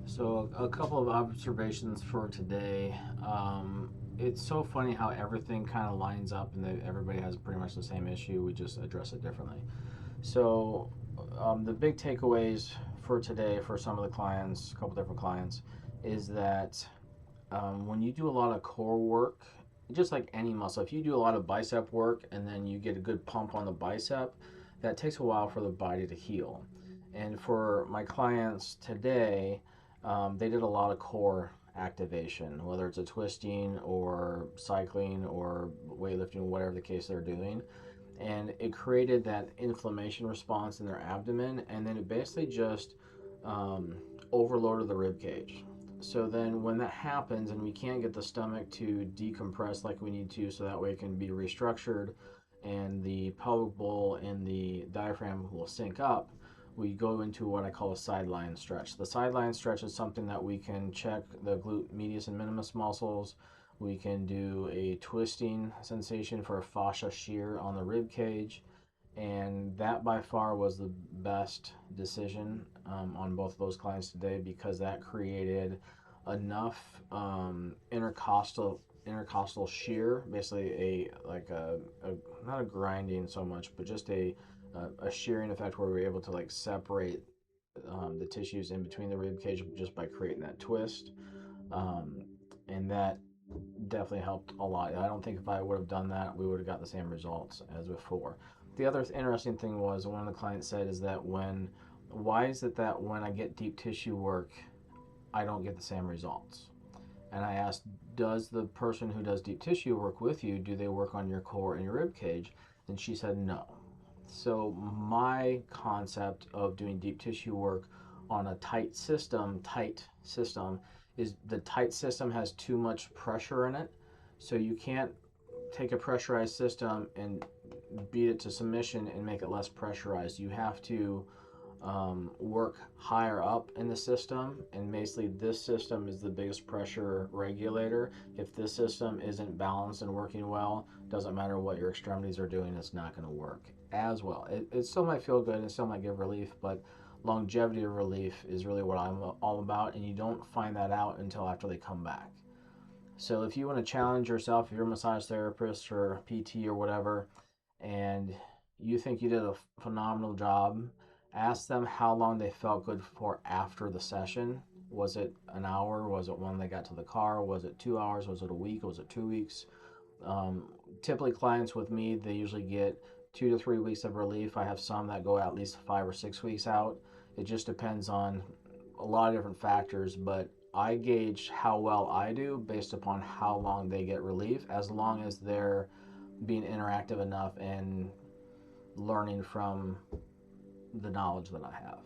So a couple of observations for today. It's so funny how everything kind of lines up and that everybody has pretty much the same issue. We just address it differently. So the big takeaways for today for some of the clients, a couple different clients, is that when you do a lot of core work, just like any muscle, if you do a lot of bicep work and then you get a good pump on the bicep, that takes a while for the body to heal. And for my clients today, they did a lot of core activation, whether it's a twisting or cycling or weightlifting, whatever the case they're doing. And it created that inflammation response in their abdomen, and then it basically just um, overloaded the rib cage. So then, when that happens, and we can't get the stomach to decompress like we need to, so that way it can be restructured, and the pelvic bowl and the diaphragm will sync up, we go into what I call a sideline stretch. The sideline stretch is something that we can check the glute medius and minimus muscles. We can do a twisting sensation for a fascia shear on the rib cage, and that by far was the best decision on both of those clients today because that created enough intercostal shear, basically a not a grinding so much, but just a shearing effect where we were able to like separate the tissues in between the rib cage just by creating that twist, um, and that definitely helped a lot. I don't think if I would have done that, we would have got the same results as before. The other interesting thing was one of the clients said is that why is it that when I get deep tissue work, I don't get the same results? And I asked, does the person who does deep tissue work with you, do they work on your core and your rib cage? And she said no. So my concept of doing deep tissue work on a tight system, is the tight system has too much pressure in it. So you can't take a pressurized system and beat it to submission and make it less pressurized. You have to work higher up in the system, and basically this system is the biggest pressure regulator. If this system isn't balanced and working well, doesn't matter what your extremities are doing, it's not going to work as well. It still might feel good and still might give relief, but longevity of relief is really what I'm all about, and you don't find that out until after they come back. So if you want to challenge yourself, if you're a massage therapist or PT or whatever, and you think you did a phenomenal job, ask them how long they felt good for after the session. Was it an hour? Was it when they got to the car? Was it 2 hours? Was it a week? Was it 2 weeks? Um, Typically, clients with me, they usually get 2 to 3 weeks of relief. I have some that go at least 5 or 6 weeks out. It just depends on a lot of different factors, but I gauge how well I do based upon how long they get relief, as long as they're being interactive enough and learning from the knowledge that I have.